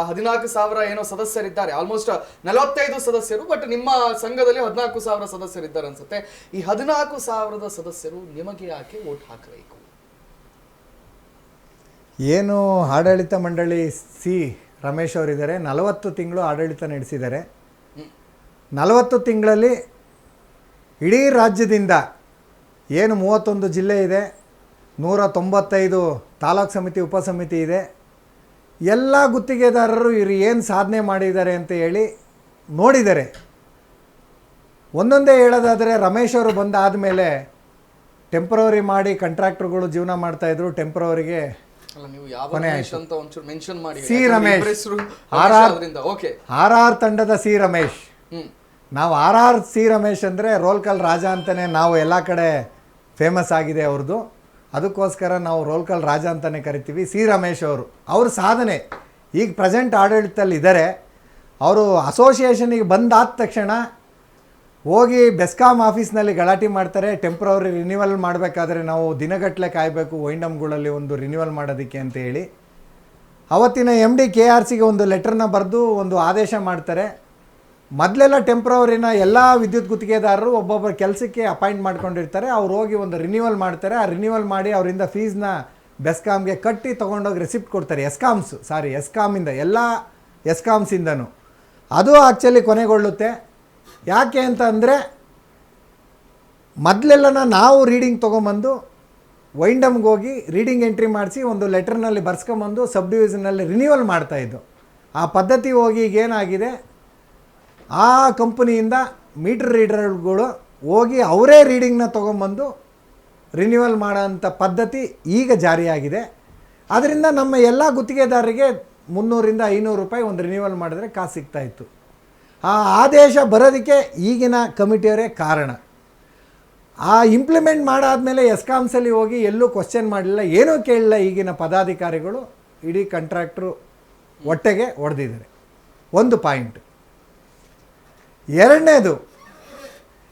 14,000 ಏನೋ ಸದಸ್ಯರಿದ್ದಾರೆ, ಆಲ್ಮೋಸ್ಟ್ 45 ಸದಸ್ಯರು, ಬಟ್ ನಿಮ್ಮ ಸಂಘದಲ್ಲಿ 14,000 ಸದಸ್ಯರಿದ್ದಾರೆ ಅನ್ಸುತ್ತೆ. ಈ 14,000 ಸದಸ್ಯರು ನಿಮಗೆ ಯಾಕೆ ವೋಟ್ ಹಾಕಬೇಕು? ಏನು ಆಡಳಿತ ಮಂಡಳಿ ರಮೇಶ್ ಅವರಿದ್ದಾರೆ, 40 ತಿಂಗಳು ಆಡಳಿತ ನಡೆಸಿದ್ದಾರೆ. 40 ತಿಂಗಳಲ್ಲಿ ಇಡೀ ರಾಜ್ಯದಿಂದ ಏನು 31 ಜಿಲ್ಲೆ ಇದೆ, 195 ತಾಲೂಕು ಸಮಿತಿ ಉಪಸಮಿತಿ ಇದೆ, ಎಲ್ಲ ಗುತ್ತಿಗೆದಾರರು ಇವರು ಏನು ಸಾಧನೆ ಮಾಡಿದ್ದಾರೆ ಅಂತ ಹೇಳಿ ನೋಡಿದ್ದಾರೆ. ಒಂದೊಂದೇ ಹೇಳೋದಾದರೆ, ರಮೇಶ್ ಅವರು ಬಂದಾದಮೇಲೆ ಟೆಂಪ್ರವರಿ ಮಾಡಿ ಕಾಂಟ್ರಾಕ್ಟರ್ಗಳು ಜೀವನ ಮಾಡ್ತಾಯಿದ್ರು. ಟೆಂಪ್ರವರಿಗೆ ಸಿ ರಮೇಶ್, RR ತಂಡದ ಸಿ ರಮೇಶ್. ನಾವು RR ಸಿ ರಮೇಶ್ ಅಂದರೆ ರೋಲ್ ಕಾಲ್ ರಾಜ ಅಂತಲೇ ನಾವು ಎಲ್ಲ ಕಡೆ ಫೇಮಸ್ ಆಗಿದೆ ಅವ್ರದ್ದು. ಅದಕ್ಕೋಸ್ಕರ ನಾವು ರೋಲ್ ಕಾಲ್ ರಾಜ ಅಂತಲೇ ಕರಿತೀವಿ. ಸಿ ರಮೇಶ್ ಅವ್ರ ಸಾಧನೆ ಈಗ ಪ್ರೆಸೆಂಟ್ ಆಡಳಿತದಲ್ಲಿ ಇದ್ದಾರೆ. ಅವರು ಅಸೋಸಿಯೇಷನಿಗೆ ಬಂದಾದ ತಕ್ಷಣ ಹೋಗಿ ಬೆಸ್ಕಾಮ್ ಆಫೀಸ್ನಲ್ಲಿ ಗಲಾಟೆ ಮಾಡ್ತಾರೆ. ಟೆಂಪ್ರವರಿ ರಿನ್ಯೂವಲ್ ಮಾಡಬೇಕಾದ್ರೆ ನಾವು ದಿನಗಟ್ಟಲೆ ಕಾಯಬೇಕು ವೈಂಡಮ್ಗಳಲ್ಲಿ ಒಂದು ರಿನ್ಯೂವಲ್ ಮಾಡೋದಕ್ಕೆ ಅಂತ ಹೇಳಿ ಅವತ್ತಿನ MD KRCಗೆ ಒಂದು ಲೆಟರ್ನ ಬರೆದು ಒಂದು ಆದೇಶ ಮಾಡ್ತಾರೆ. ಮೊದಲೆಲ್ಲ ಟೆಂಪ್ರವರಿನ ಎಲ್ಲ ವಿದ್ಯುತ್ ಗುತ್ತಿಗೆದಾರರು ಒಬ್ಬೊಬ್ಬರ ಕೆಲಸಕ್ಕೆ ಅಪಾಯಿಂಟ್ ಮಾಡ್ಕೊಂಡಿರ್ತಾರೆ. ಅವ್ರು ಹೋಗಿ ಒಂದು ರಿನ್ಯೂವಲ್ ಮಾಡ್ತಾರೆ. ಆ ರಿನ್ಯೂವಲ್ ಮಾಡಿ ಅವರಿಂದ ಫೀಸ್ನ ಬೆಸ್ಕಾಮ್ಗೆ ಕಟ್ಟಿ ತೊಗೊಂಡೋಗಿ ರೆಸಿಪ್ಟ್ ಕೊಡ್ತಾರೆ. ಎಸ್ಕಾಮಿಂದ ಎಲ್ಲ ಎಸ್ಕಾಮ್ಸಿಂದನೂ ಅದು ಆ್ಯಕ್ಚುಲಿ ಕೊನೆಗೊಳ್ಳುತ್ತೆ. ಯಾಕೆ ಅಂತ ಅಂದರೆ, ಮೊದಲೆಲ್ಲ ನಾವು ರೀಡಿಂಗ್ ತೊಗೊಂಬಂದು ವೈಂಡಮ್ಗೆ ಹೋಗಿ ರೀಡಿಂಗ್ ಎಂಟ್ರಿ ಮಾಡಿಸಿ ಒಂದು ಲೆಟರ್ನಲ್ಲಿ ಬರ್ಸ್ಕೊಂಬಂದು ಸಬ್ ಡಿವಿಷನಲ್ಲಿ ರಿನ್ಯೂವಲ್ ಮಾಡ್ತಾಯಿದ್ದು. ಆ ಪದ್ಧತಿ ಹೋಗಿ ಈಗೇನಾಗಿದೆ, ಆ ಕಂಪನಿಯಿಂದ ಮೀಟರ್ ರೀಡರ್ಗಳು ಹೋಗಿ ಅವರೇ ರೀಡಿಂಗ್ನ ತೊಗೊಂಬಂದು ರಿನ್ಯೂವಲ್ ಮಾಡೋಂಥ ಪದ್ಧತಿ ಈಗ ಜಾರಿಯಾಗಿದೆ. ಅದರಿಂದ ನಮ್ಮ ಎಲ್ಲ ಗುತ್ತಿಗೆದಾರರಿಗೆ 300-500 ರೂಪಾಯಿ ಒಂದು ರಿನ್ಯೂವಲ್ ಮಾಡಿದ್ರೆ ಕಾಸು ಸಿಗ್ತಾಯಿತ್ತು. ಆ ಆದೇಶ ಬರೋದಕ್ಕೆ ಈಗಿನ ಕಮಿಟಿಯವರೇ ಕಾರಣ. ಆ ಇಂಪ್ಲಿಮೆಂಟ್ ಮಾಡಾದಮೇಲೆ ಎಸ್ಕಾಮ್ಸಲ್ಲಿ ಹೋಗಿ ಎಲ್ಲೂ ಕ್ವಶನ್ ಮಾಡಲಿಲ್ಲ, ಏನೂ ಕೇಳಲಿಲ್ಲ. ಈಗಿನ ಪದಾಧಿಕಾರಿಗಳು ಇಡೀ ಕಾಂಟ್ರಾಕ್ಟ್ರು ಹೊಟ್ಟೆಗೆ ಹೊಡೆದಿದ್ದಾರೆ. ಒಂದು ಪಾಯಿಂಟ್. ಎರಡನೇದು,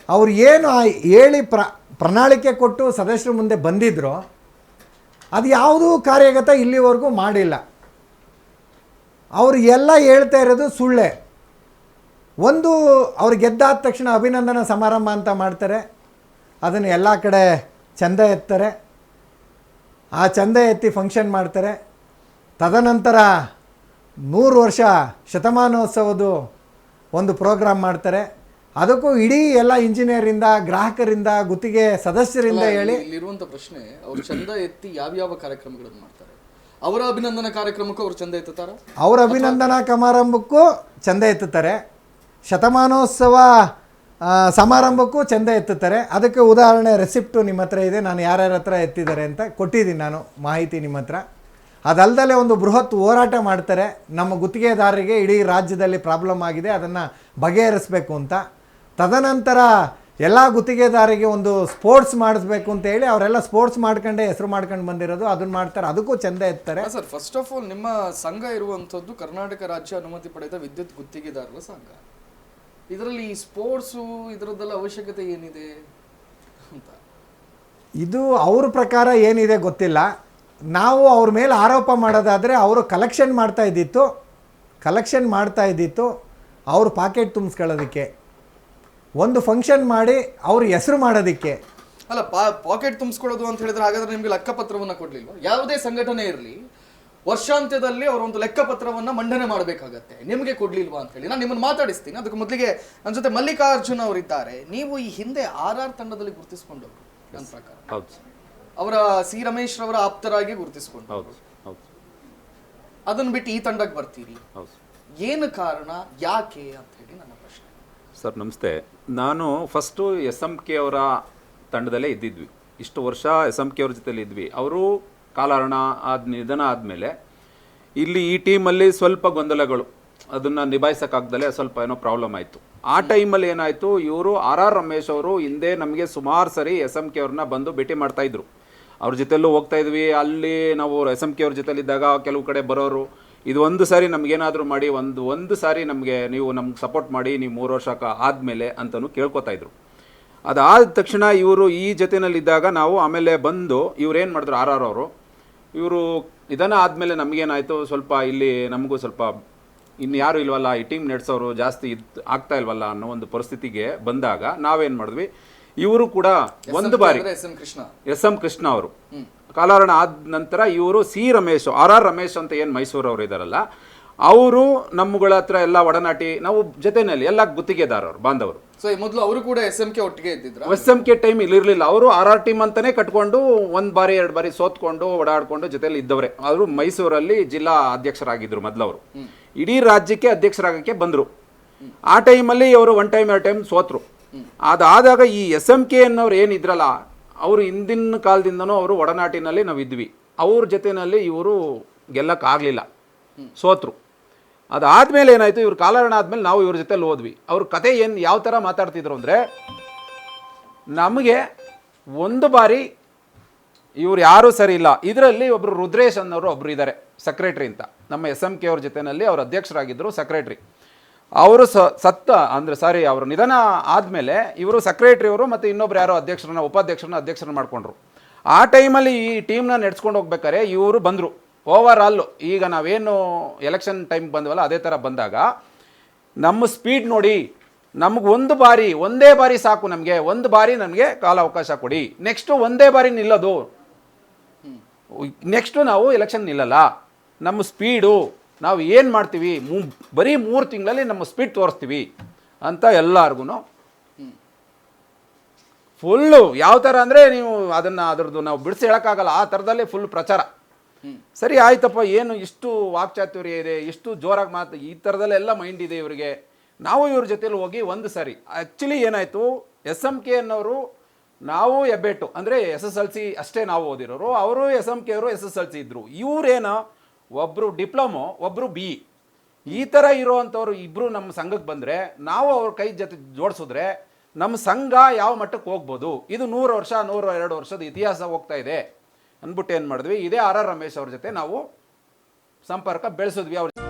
ಅವ್ರು ಏನು ಹೇಳಿ ಪ್ರಣಾಳಿಕೆ ಕೊಟ್ಟು ಸದಸ್ಯರ ಮುಂದೆ ಬಂದಿದ್ರೋ ಅದು ಯಾವುದೂ ಕಾರ್ಯಗತ ಇಲ್ಲಿವರೆಗೂ ಮಾಡಿಲ್ಲ. ಅವರು ಎಲ್ಲ ಹೇಳ್ತಾ ಇರೋದು ಸುಳ್ಳೆ. ಒಂದು, ಅವ್ರು ಗೆದ್ದಾದ ತಕ್ಷಣ ಅಭಿನಂದನಾ ಸಮಾರಂಭ ಅಂತ ಮಾಡ್ತಾರೆ. ಅದನ್ನು ಎಲ್ಲ ಕಡೆ ಚಂದ ಎತ್ತಾರೆ. ಆ ಚಂದ ಎತ್ತಿ ಫಂಕ್ಷನ್ ಮಾಡ್ತಾರೆ. ತದನಂತರ 100 ವರ್ಷ ಶತಮಾನೋತ್ಸವದ ಒಂದು ಪ್ರೋಗ್ರಾಮ್ ಮಾಡ್ತಾರೆ. ಅದಕ್ಕೂ ಇಡೀ ಎಲ್ಲ ಇಂಜಿನಿಯರಿಂದ, ಗ್ರಾಹಕರಿಂದ, ಗುತ್ತಿಗೆ ಸದಸ್ಯರಿಂದ ಹೇಳಿ. ಇಲ್ಲಿರುವಂಥ ಪ್ರಶ್ನೆ, ಅವರು ಚಂದ ಎತ್ತಿ ಯಾವ್ಯಾವ ಕಾರ್ಯಕ್ರಮಗಳನ್ನು ಮಾಡ್ತಾರೆ? ಅವರ ಅಭಿನಂದನಾ ಕಾರ್ಯಕ್ರಮಕ್ಕೂ ಅವರು ಚಂದ ಎತ್ತುತ್ತಾರೆ. ಅವರ ಅಭಿನಂದನಾ ಸಮಾರಂಭಕ್ಕೂ ಚಂದ ಎತ್ತುತ್ತಾರೆ. ಶತಮಾನೋತ್ಸವ ಸಮಾರಂಭಕ್ಕೂ ಚಂದ ಎತ್ತುತ್ತಾರೆ. ಅದಕ್ಕೆ ಉದಾಹರಣೆ ರೆಸಿಪ್ಟು ನಿಮ್ಮ ಹತ್ರ ಇದೆ, ನಾನು ಯಾರ್ಯಾರ ಹತ್ರ ಎತ್ತಿದ್ದಾರೆ ಅಂತ ಕೊಟ್ಟಿದ್ದೀನಿ ನಾನು ಮಾಹಿತಿ ನಿಮ್ಮ ಹತ್ರ. ಅದಲ್ಲದೆ ಒಂದು ಬೃಹತ್ ಹೋರಾಟ ಮಾಡ್ತಾರೆ. ನಮ್ಮ ಗುತ್ತಿಗೆದಾರರಿಗೆ ಇಡೀ ರಾಜ್ಯದಲ್ಲಿ ಪ್ರಾಬ್ಲಮ್ ಆಗಿದೆ, ಅದನ್ನು ಬಗೆಹರಿಸಬೇಕು ಅಂತ. ತದನಂತರ ಎಲ್ಲ ಗುತ್ತಿಗೆದಾರರಿಗೆ ಒಂದು ಸ್ಪೋರ್ಟ್ಸ್ ಮಾಡಿಸ್ಬೇಕು ಅಂತ ಹೇಳಿ ಅವರೆಲ್ಲ ಸ್ಪೋರ್ಟ್ಸ್ ಮಾಡ್ಕೊಂಡೆ ಹೆಸರು ಮಾಡ್ಕೊಂಡು ಬಂದಿರೋದು, ಅದನ್ನು ಮಾಡ್ತಾರೆ. ಅದಕ್ಕೂ ಚಂದ ಎತ್ತಾರೆ. ಸರ್, ಫಸ್ಟ್ ಆಫ್ ಆಲ್ ನಿಮ್ಮ ಸಂಘ ಇರುವಂಥದ್ದು ಕರ್ನಾಟಕ ರಾಜ್ಯ ಅನುಮತಿ ಪಡೆದ ವಿದ್ಯುತ್ ಗುತ್ತಿಗೆದಾರರ ಸಂಘ. ಇದರಲ್ಲಿ ಸ್ಪೋರ್ಟ್ಸು ಇದರದ್ದೆಲ್ಲ ಅವಶ್ಯಕತೆ ಏನಿದೆ ಅಂತ ಇದು ಅವ್ರ ಪ್ರಕಾರ ಏನಿದೆ ಗೊತ್ತಿಲ್ಲ. ನಾವು ಅವ್ರ ಮೇಲೆ ಆರೋಪ ಮಾಡೋದಾದರೆ ಅವರು ಕಲೆಕ್ಷನ್ ಮಾಡ್ತಾ ಇದ್ದಿತ್ತು ಅವ್ರ ಪಾಕೆಟ್ ತುಂಬಿಸ್ಕೊಳ್ಳೋದಕ್ಕೆ, ಒಂದು ಫಂಕ್ಷನ್ ಮಾಡಿ ಅವ್ರ ಹೆಸರು ಮಾಡೋದಕ್ಕೆ. ಅಲ್ಲ, ಪಾಕೆಟ್ ತುಂಬಿಸ್ಕೊಳ್ಳೋದು ಅಂತ ಹೇಳಿದ್ರೆ ಹಾಗಾದ್ರೆ ನಿಮಗೆ ಲೆಕ್ಕಪತ್ರವನ್ನು ಕೊಡಲಿಲ್ಲ? ಯಾವುದೇ ಸಂಘಟನೆ ಇರಲಿ, ವರ್ಷಾಂತ್ಯದಲ್ಲಿ ಅವರು ಒಂದು ಲೆಕ್ಕಪತ್ರವನ್ನು ಮಂಡನೆ ಮಾಡಬೇಕಾಗತ್ತೆ. ನಿಮಗೆ ಕೊಡ್ಲಿಲ್ವಾ ಅಂತ ಹೇಳಿ ನಾನು ನಿಮ್ಮನ್ನು ಮಾತಾಡಿಸ್ತೀನಿ. ಅದಕ್ಕೆ ಮೊದಲಿಗೆ ನನ್ನ ಜೊತೆ ಮಲ್ಲಿಕಾರ್ಜುನ್ ಅವರಿದ್ದಾರೆ. ನೀವು ಈ ಹಿಂದೆ RR ತಂಡದಲ್ಲಿ ಗುರುತಿಸಿಕೊಂಡವರು ನನ್ನ ಪ್ರಕಾರ. ಅವರ ಸಿ ರಮೇಶ್ ರವರ ಆಪ್ತರಾಗಿ ಗುರುತಿಸಿಕೊಂಡು, ಅದನ್ನು ಬಿಟ್ಟು ಈ ತಂಡಕ್ಕೆ ಬರ್ತೀರಿ, ಏನು ಕಾರಣ, ಯಾಕೆ ಅಂತ ಹೇಳಿ ನನ್ನ ಪ್ರಶ್ನೆ. ಸರ್ ನಮಸ್ತೆ. ನಾನು ಫಸ್ಟು SMK ಅವರ ತಂಡದಲ್ಲೇ ಇದ್ದಿದ್ವಿ. ಇಷ್ಟು ವರ್ಷ SMK ಅವ್ರ ಜೊತೆಲಿ ಇದ್ವಿ. ಅವರು ಕಾಲಹರಣ ನಿಧನ ಆದಮೇಲೆ ಇಲ್ಲಿ ಈ ಟೀಮಲ್ಲಿ ಸ್ವಲ್ಪ ಗೊಂದಲಗಳು, ಅದನ್ನು ನಿಭಾಯಿಸೋಕ್ಕಾಗ್ದಲೇ ಸ್ವಲ್ಪ ಏನೋ ಪ್ರಾಬ್ಲಮ್ ಆಯಿತು. ಆ ಟೈಮಲ್ಲಿ ಏನಾಯಿತು, ಇವರು RR ರಮೇಶ್ ಅವರು ಹಿಂದೆ ನಮಗೆ ಸುಮಾರು ಸರಿ SMK ಅವ್ರನ್ನ ಬಂದು ಭೇಟಿ ಮಾಡ್ತಾಯಿದ್ರು. ಅವ್ರ ಜೊತೆಲ್ಲೂ ಹೋಗ್ತಾ ಇದ್ವಿ. ಅಲ್ಲಿ ನಾವು SMK ಅವ್ರ ಜೊತೆಲಿದ್ದಾಗ ಕೆಲವು ಕಡೆ ಬರೋರು, ಇದು ಒಂದು ಸಾರಿ ನಮಗೇನಾದರೂ ಮಾಡಿ ಒಂದು ಸಾರಿ ನೀವು ನಮ್ಗೆ ಸಪೋರ್ಟ್ ಮಾಡಿ, ನೀವು 3 ವರ್ಷ ಆದಮೇಲೆ ಅಂತಲೂ ಕೇಳ್ಕೊತಾಯಿದ್ರು. ಅದಾದ ತಕ್ಷಣ ಇವರು ಈ ಜೊತೆಯಲ್ಲಿದ್ದಾಗ ನಾವು ಆಮೇಲೆ ಬಂದು ಇವ್ರೇನು ಮಾಡಿದ್ರು RR ಅವರು, ಇವರು ಇದನ್ನು ಆದಮೇಲೆ ನಮಗೇನಾಯಿತು, ಸ್ವಲ್ಪ ಇಲ್ಲಿ ನಮಗೂ ಸ್ವಲ್ಪ ಇನ್ನು ಯಾರು ಇಲ್ವಲ್ಲ, ಈ ಟೀಮ್ ನಡೆಸೋರು ಜಾಸ್ತಿ ಆಗ್ತಾ ಇಲ್ವಲ್ಲ ಅನ್ನೋ ಒಂದು ಪರಿಸ್ಥಿತಿಗೆ ಬಂದಾಗ ನಾವೇನು ಮಾಡಿದ್ವಿ, ಇವರು ಕೂಡ ಒಂದು ಬಾರಿ ಎಸ್ ಎಂ ಕೃಷ್ಣ ಅವರು ಕಾಲಾರಣ ಆದ ನಂತರ ಇವರು ರಮೇಶ್ RR ರಮೇಶ್ ಅಂತ ಏನು ಮೈಸೂರವರು ಇದ್ದಾರಲ್ಲ, ಅವರು ನಮ್ಮಗಳ ಹತ್ರ ಎಲ್ಲ ಒಡನಾಟಿ, ನಾವು ಜೊತೆಯಲ್ಲಿ ಎಲ್ಲ ಗುತ್ತಿಗೆದಾರರು ಬಾಂಧವರು. ಸೊ ಈ ಮೊದಲು ಅವರು ಕೂಡ SMK ಒಟ್ಟಿಗೆ ಇದ್ದಿದ್ರು. SMK ಟೈಮ್ ಇಲ್ಲಿರಲಿಲ್ಲ, ಅವರು RR ಟೀಮ್ ಅಂತಾನೆ ಕಟ್ಕೊಂಡು 1 ಬಾರಿ 2 ಬಾರಿ ಸೋತ್ಕೊಂಡು ಓಡಾಡ್ಕೊಂಡು ಜೊತೆಲಿ ಇದ್ದವ್ರೆ. ಅವರು ಮೈಸೂರಲ್ಲಿ ಜಿಲ್ಲಾ ಅಧ್ಯಕ್ಷರಾಗಿದ್ರು ಮೊದಲವರು, ಇಡೀ ರಾಜ್ಯಕ್ಕೆ ಅಧ್ಯಕ್ಷರಾಗಕ್ಕೆ ಬಂದರು. ಆ ಟೈಮಲ್ಲಿ ಅವರು 1 ಟೈಮ್ 2 ಟೈಮ್ ಸೋತರು. ಅದಾದಾಗ ಈ SMK ಅನ್ನೋರು ಏನಿದ್ರಲ್ಲ, ಅವರು ಹಿಂದಿನ ಕಾಲದಿಂದನೂ ಅವರು ಒಡನಾಟಿನಲ್ಲಿ ನಾವು ಇದ್ವಿ. ಅವ್ರ ಜೊತೆಯಲ್ಲಿ ಇವರು ಗೆಲ್ಲಕ್ಕಾಗಲಿಲ್ಲ, ಸೋತರು. ಅದಾದಮೇಲೆ ಏನಾಯಿತು, ಇವ್ರು ಕಾಲಾರಣ ಆದಮೇಲೆ ನಾವು ಇವ್ರ ಜೊತೆಲಿ ಹೋದ್ವಿ. ಅವ್ರ ಕತೆ ಏನು ಯಾವ ಥರ ಮಾತಾಡ್ತಿದ್ರು ಅಂದರೆ, ನಮಗೆ ಒಂದು ಬಾರಿ ಇವ್ರು ಯಾರೂ ಸರಿ ಇಲ್ಲ, ಇದರಲ್ಲಿ ಒಬ್ಬರು ರುದ್ರೇಶ್ ಅನ್ನೋರು ಒಬ್ರು ಇದ್ದಾರೆ ಸೆಕ್ರೆಟ್ರಿ ಅಂತ, ನಮ್ಮ SMK ಅವ್ರ ಜೊತೆಯಲ್ಲಿ ಅವ್ರು ಅಧ್ಯಕ್ಷರಾಗಿದ್ದರು ಸೆಕ್ರೆಟ್ರಿ. ಅವರು ಅವರು ನಿಧನ ಆದಮೇಲೆ ಇವರು ಸೆಕ್ರೆಟ್ರಿ ಅವರು ಮತ್ತು ಇನ್ನೊಬ್ರು ಯಾರೋ ಅಧ್ಯಕ್ಷರನ್ನ ಮಾಡಿಕೊಂಡ್ರು. ಆ ಟೈಮಲ್ಲಿ ಈ ಟೀಮ್ನ ನಡೆಸ್ಕೊಂಡು ಹೋಗ್ಬೇಕಾದ್ರೆ ಇವರು ಬಂದರು. ಓವರ್ ಆಲ್ ಈಗ ನಾವೇನು ಎಲೆಕ್ಷನ್ ಟೈಮ್ ಬಂದ್ವಲ್ಲ ಅದೇ ಥರ ಬಂದಾಗ ನಮ್ಮ ಸ್ಪೀಡ್ ನೋಡಿ, ನಮ್ಗೆ ಒಂದೇ ಬಾರಿ ಸಾಕು, ನಮಗೆ ಒಂದು ಬಾರಿ ನಮಗೆ ಕಾಲಾವಕಾಶ ಕೊಡಿ, ನೆಕ್ಸ್ಟು ಒಂದೇ ಬಾರಿ ನಿಲ್ಲೋದು, ನೆಕ್ಸ್ಟು ನಾವು ಎಲೆಕ್ಷನ್ ನಿಲ್ಲಲ್ಲ, ನಮ್ಮ ಸ್ಪೀಡು ನಾವು ಏನು ಮಾಡ್ತೀವಿ ಬರೀ 3 ತಿಂಗಳಲ್ಲಿ ನಮ್ಮ ಸ್ಪೀಡ್ ತೋರಿಸ್ತೀವಿ ಅಂತ ಎಲ್ಲರಿಗೂ ಫುಲ್ಲು ಯಾವ ಥರ ಅಂದರೆ ನೀವು ಅದ್ರದ್ದು ನಾವು ಬಿಡಿಸಿ ಹೇಳೋಕ್ಕಾಗಲ್ಲ, ಆ ಥರದಲ್ಲೇ ಫುಲ್ ಪ್ರಚಾರ. ಸರಿ ಆಯ್ತಪ್ಪ, ಏನು ಇಷ್ಟು ವಾಕ್ಚಾತುರ್ಯ ಇದೆ, ಇಷ್ಟು ಜೋರಾಗಿ ಮಾತು, ಈ ಥರದಲ್ಲೆಲ್ಲ ಮೈಂಡ್ ಇದೆ ಇವರಿಗೆ. ನಾವು ಇವ್ರ ಜೊತೆಲಿ ಹೋಗಿ ಒಂದು ಸಾರಿ ಆ್ಯಕ್ಚುಲಿ ಏನಾಯಿತು, SMK ಅನ್ನೋರು ನಾವು ಹೆಬ್ಬೆಟ್ಟು ಅಂದರೆ SSLC ಅಷ್ಟೇ ನಾವು ಓದಿರೋರು, ಅವರು SMK ಅವರು SSLC ಇದ್ದರು. ಇವರೇನೋ ಒಬ್ಬರು ಡಿಪ್ಲೊಮೊ ಒಬ್ಬರು BE, ಈ ಥರ ಇರೋವಂಥವ್ರು ಇಬ್ಬರು ನಮ್ಮ ಸಂಘಕ್ಕೆ ಬಂದರೆ ನಾವು ಅವ್ರ ಕೈ ಜೊತೆ ಜೋಡಿಸಿದ್ರೆ ನಮ್ಮ ಸಂಘ ಯಾವ ಮಟ್ಟಕ್ಕೆ ಹೋಗ್ಬೋದು. ಇದು 100 ವರ್ಷ 102 ವರ್ಷದ ಇತಿಹಾಸ ಹೋಗ್ತಾ ಇದೆ ಅಂದ್ಬಿಟ್ಟು ಏನು ಮಾಡಿದ್ವಿ, ಇದೇ RR ರಮೇಶ್ ಅವ್ರ ಜೊತೆ ನಾವು ಸಂಪರ್ಕ ಬೆಳೆಸಿದ್ವಿ. ಅವ್ರ